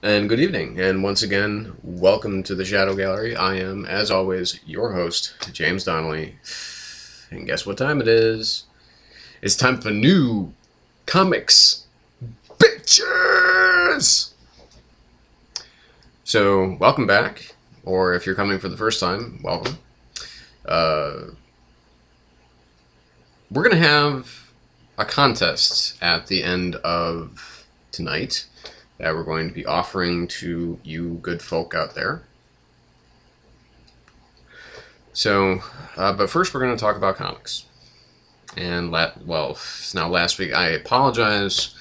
And good evening, and once again, welcome to the Shadow Gallery. I am, as always, your host, James Donnelly. And guess what time it is? It's time for new comics pictures! So, welcome back, or if you're coming for the first time, welcome. We're going to have a contest at the end of tonight that we're going to be offering to you good folk out there. So, but first we're going to talk about comics. And, well, it's now last week. I apologize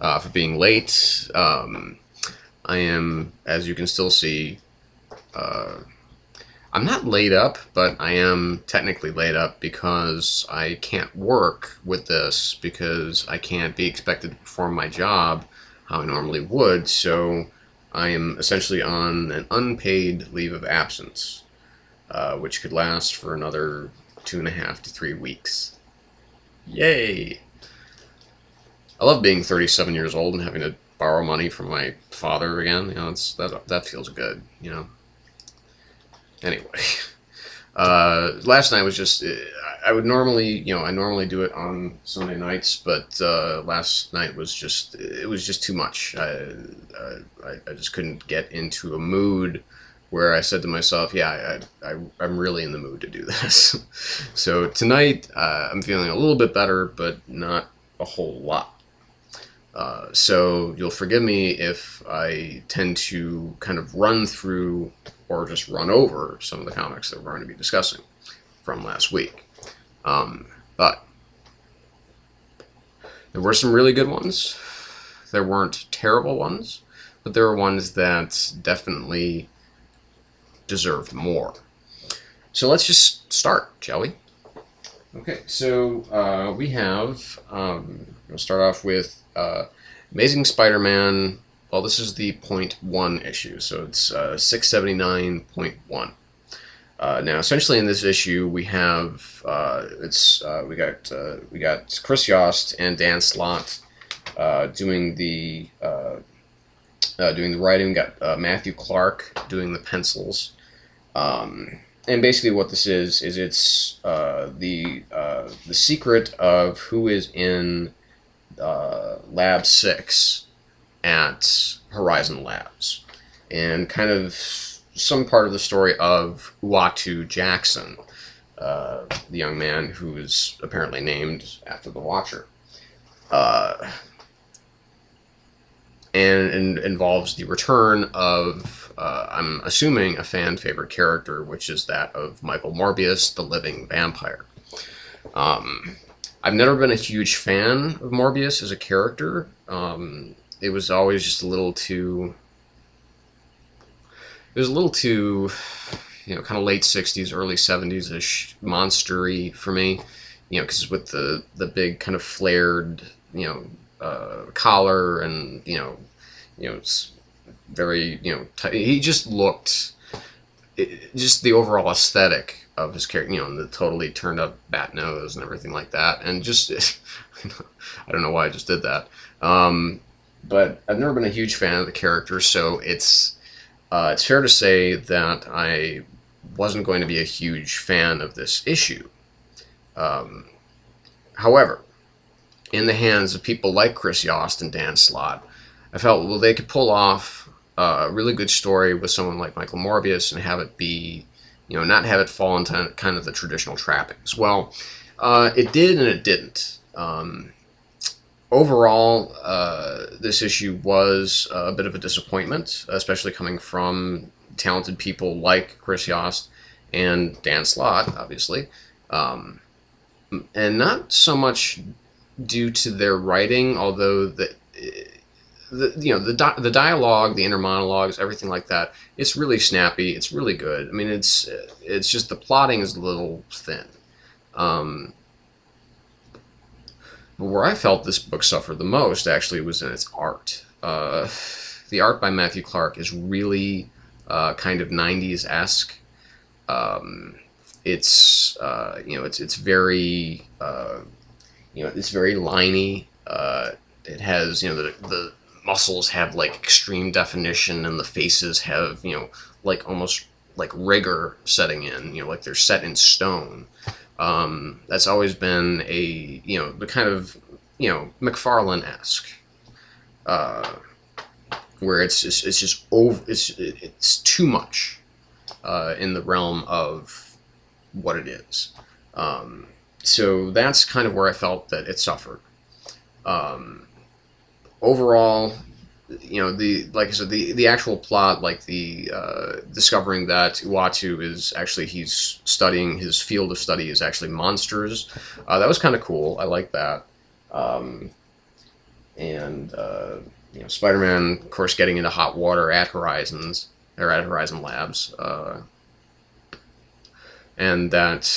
for being late. I am, as you can still see, I'm not laid up, but I am technically laid up because I can't work with this because I can't be expected to perform my job how I normally would, so I am essentially on an unpaid leave of absence, which could last for another 2.5 to 3 weeks. Yay! I love being 37 years old and having to borrow money from my father again. That feels good, Anyway, last night was just, I would normally, I normally do it on Sunday nights, but last night was it was just too much. I just couldn't get into a mood where I said to myself, yeah, I'm really in the mood to do this. So tonight, I'm feeling a little bit better, but not a whole lot. So you'll forgive me if I tend to kind of run through or just run over some of the comics that we're going to be discussing from last week. But there were some really good ones. There weren't terrible ones, but there were ones that definitely deserved more. So let's just start, shall we? Okay, so we have, we'll start off with Amazing Spider-Man. Well, this is the .1 issue, so it's 679.1. Now, essentially, in this issue, we have we got Chris Yost and Dan Slott doing the writing. We got Matthew Clark doing the pencils. And basically, what this is it's the secret of who is in Lab 6 at Horizon Labs, and kind of some part of the story of Uatu Jackson, the young man who is apparently named after the Watcher, and involves the return of, I'm assuming, a fan favorite character, which is that of Michael Morbius, the living vampire. I've never been a huge fan of Morbius as a character. It was always just a little too... It was a little too, kind of late 60s, early 70s-ish monster-y for me. Because with the big kind of flared, collar and, it's very, he just looked... just the overall aesthetic of his character, the totally turned up bat nose and everything like that, and just, I don't know why I just did that. But I've never been a huge fan of the character, so it's fair to say that I wasn't going to be a huge fan of this issue. However, in the hands of people like Chris Yost and Dan Slott, I felt, well, they could pull off a really good story with someone like Michael Morbius and have it be, not have it fall into kind of the traditional trappings. Well, it did and it didn't. Overall, this issue was a bit of a disappointment, especially coming from talented people like Chris Yost and Dan Slott, obviously, and not so much due to their writing, although the dialogue, the inner monologues, everything like that, it's really snappy. It's really good. I mean, it's just the plotting is a little thin. But where I felt this book suffered the most, actually, was in its art. The art by Matthew Clark is really kind of 90s-esque. It's it's very it's very liney. It has the muscles have like extreme definition, and the faces have, you know, like almost like rigor setting in, you know, like they're set in stone. That's always been a, you know, the kind of, you know, McFarlane-esque, where it's just over, it's too much in the realm of what it is. So that's kind of where I felt that it suffered. Overall, you know, like I said, the actual plot, like the discovering that Uatu is actually, he's studying, his field of study is actually monsters. That was kind of cool. I like that. And you know, Spider-Man, of course, getting into hot water at Horizons, or at Horizon Labs, and that,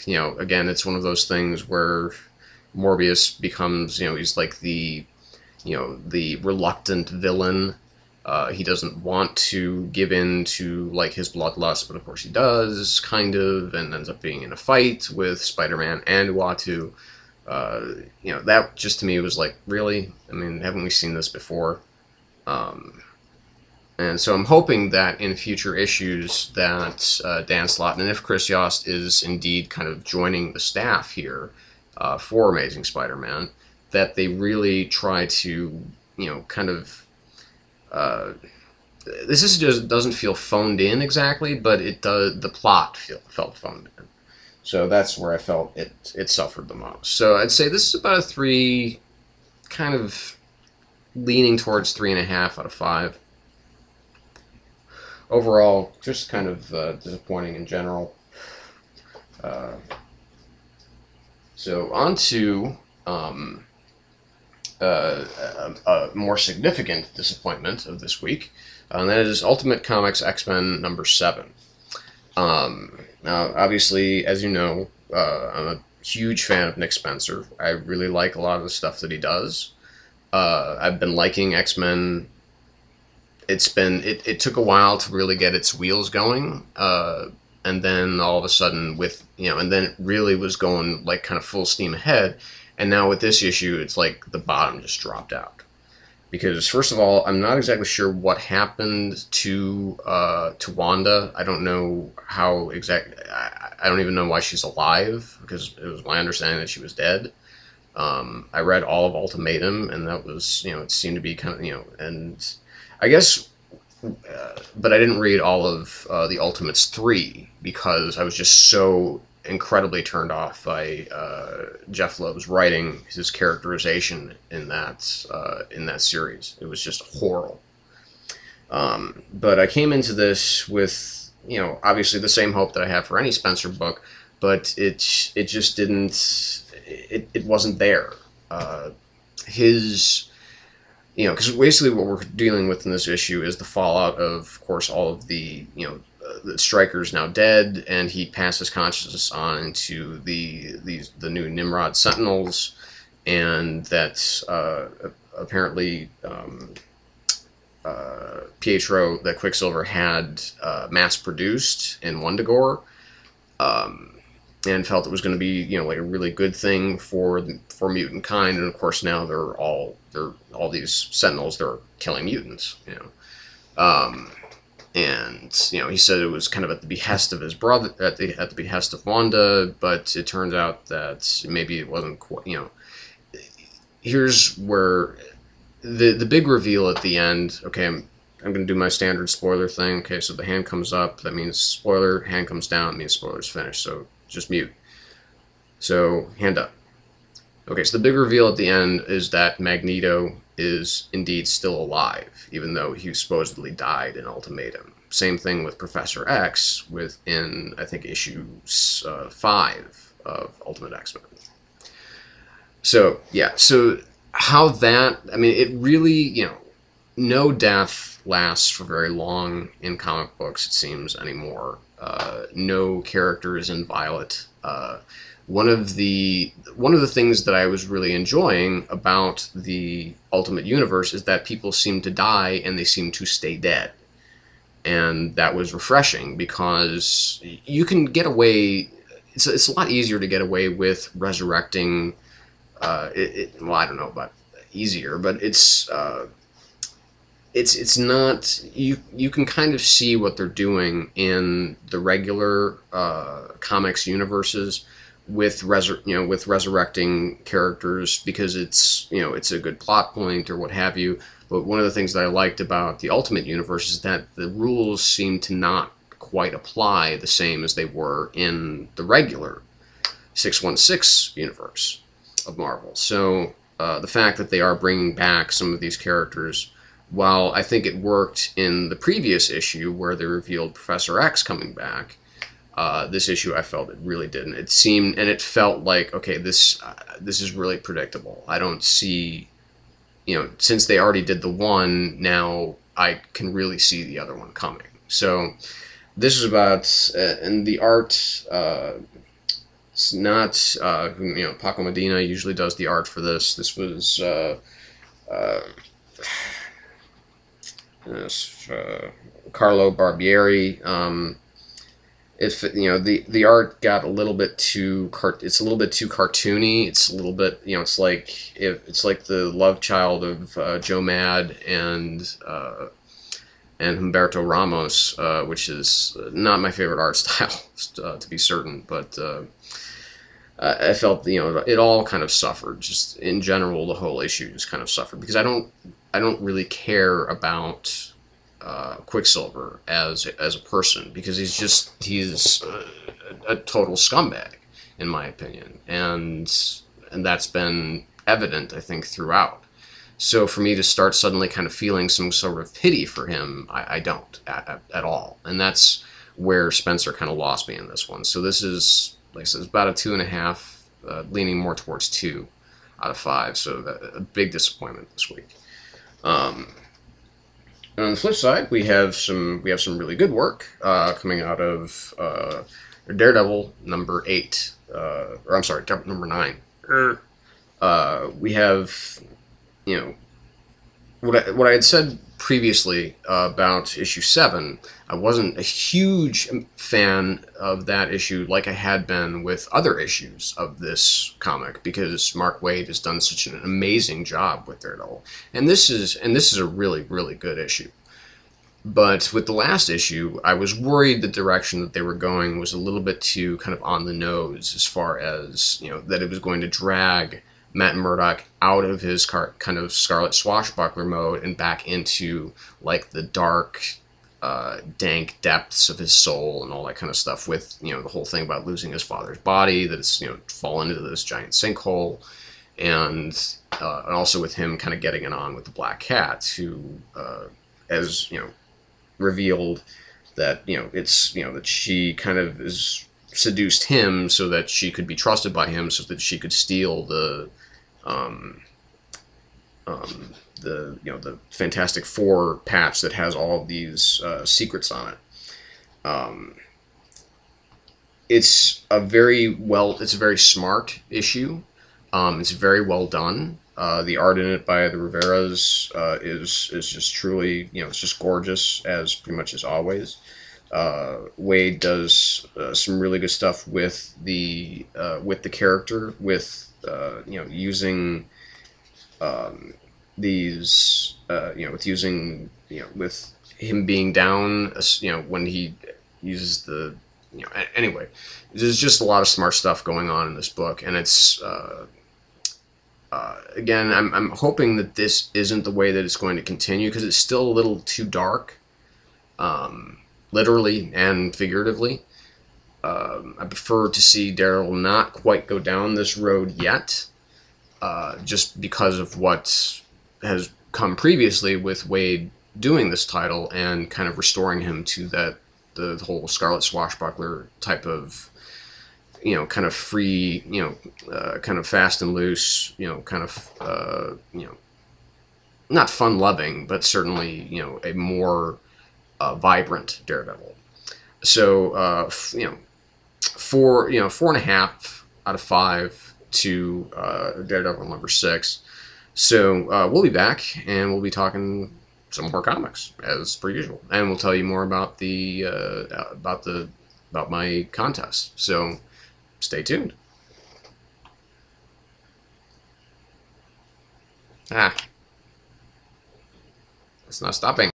you know, again, it's one of those things where Morbius becomes, you know, he's like the, you know, the reluctant villain. He doesn't want to give in to like his bloodlust, but of course he does, kind of, and ends up being in a fight with Spider-Man and Uatu. You know, that just to me was like, really? I mean, haven't we seen this before? And so I'm hoping that in future issues that Dan Slott, and if Chris Yost is indeed kind of joining the staff here for Amazing Spider-Man, that they really try to, you know, kind of, this is just doesn't feel phoned in exactly, but it does, the plot felt phoned in. So that's where I felt it suffered the most. So I'd say this is about a 3, kind of leaning towards 3.5 out of 5. Overall, just kind of disappointing in general. So on to a more significant disappointment of this week, and that is Ultimate Comics X-Men number 7. Now, obviously, as you know, I'm a huge fan of Nick Spencer. I really like a lot of the stuff that he does. I've been liking X-Men. It took a while to really get its wheels going, and then all of a sudden and then it really was going like kind of full steam ahead, and now with this issue, it's like the bottom just dropped out. Because first of all, I'm not exactly sure what happened to Wanda. I don't know how exactly. I don't even know why she's alive, because it was my understanding that she was dead. I read all of Ultimatum, and that was, you know, it seemed to be kind of, you know, and I guess, but I didn't read all of the Ultimates 3 because I was just so incredibly turned off by Jeff Loeb's writing, his characterization in that series. It was just horrible. But I came into this with, you know, obviously the same hope that I have for any Spencer book, but it just didn't. It wasn't there. His, you know, because basically what we're dealing with in this issue is the fallout of course, all of the, you know, the Stryker's now dead, and he passes consciousness on to the new Nimrod Sentinels, and that apparently Pietro, that Quicksilver had mass-produced in Wundagore, and felt it was going to be, you know, like a really good thing for mutant kind, and of course now they're all these Sentinels, they're killing mutants, you know. And, you know, he said it was kind of at the behest of his brother, at the behest of Wanda, but it turns out that maybe it wasn't quite, you know. Here's where the big reveal at the end. Okay, I'm going to do my standard spoiler thing. Okay, so the hand comes up, that means spoiler. Hand comes down, means spoiler's finished. So just mute. So hand up. Okay, so the big reveal at the end is that Magneto is indeed still alive, even though he supposedly died in Ultimatum. Same thing with Professor X within, I think, issue 5 of Ultimate X-Men. So, yeah, so how that, I mean, it really, you know, no death lasts for very long in comic books, it seems, anymore. No character is inviolate. One of the things that I was really enjoying about the Ultimate Universe is that people seem to die and they seem to stay dead. And that was refreshing, because you can get away, it's a lot easier to get away with resurrecting, well, I don't know, but easier, but it's not, you can kind of see what they're doing in the regular comics universes with with resurrecting characters, because it's a good plot point or what have you. But one of the things that I liked about the Ultimate Universe is that the rules seem to not quite apply the same as they were in the regular 616 universe of Marvel. So the fact that they are bringing back some of these characters, while I think it worked in the previous issue where they revealed Professor X coming back, this issue I felt it really didn't. It seemed, and it felt like, okay, this is really predictable. I don't see, since they already did the one, now I can really see the other one coming. So this is about, and the art, it's not, Paco Medina usually does the art for this. This was, Carlo Barbieri. The art got a little bit too it's a little bit too cartoony. It's a little bit, it's like the love child of Joe Mad and Humberto Ramos, which is not my favorite art style, to be certain. But I felt it all kind of suffered. Just in general, the whole issue just kind of suffered, because I don't really care about Quicksilver as a person, because he's a total scumbag in my opinion, and that's been evident, I think, throughout. So for me to start suddenly kind of feeling some sort of pity for him, I don't at all, and that's where Spencer kind of lost me in this one. So this is, like I said, it's about a 2.5, leaning more towards 2 out of 5. So a big disappointment this week. On the flip side, we have some really good work coming out of Daredevil number 8, or I'm sorry, number 9. We have, what I had said previously about issue 7. I wasn't a huge fan of that issue like I had been with other issues of this comic, because Mark Waid has done such an amazing job with Daredevil, and this is a really, really good issue. But with the last issue, I was worried the direction that they were going was a little bit too kind of on the nose, as far as, that it was going to drag Matt Murdock out of his kind of Scarlet Swashbuckler mode and back into like the dark, dank depths of his soul and all that kind of stuff, with the whole thing about losing his father's body, that it's fallen into this giant sinkhole, and also with him kind of getting it on with the Black Cat, who as revealed that it's that she kind of is seduced him so that she could be trusted by him, so that she could steal the Fantastic Four patch that has all of these secrets on it. It's a very smart issue. It's very well done. The art in it by the Riveras is just truly, it's just gorgeous, as pretty much as always. Waid does some really good stuff with the character, with using these with him being down, when he uses the anyway, there's just a lot of smart stuff going on in this book, and it's again, I'm hoping that this isn't the way that it's going to continue, because it's still a little too dark, literally and figuratively. I prefer to see Daredevil not quite go down this road yet, just because of what has come previously with Waid doing this title and kind of restoring him to the whole Scarlet Swashbuckler type of, kind of free, kind of fast and loose, kind of, not fun-loving, but certainly, a more vibrant Daredevil. So, 4.5 out of 5 to Daredevil number 6. So we'll be back, and we'll be talking some more comics as per usual, and we'll tell you more about about my contest. So stay tuned. Ah, it's not stopping.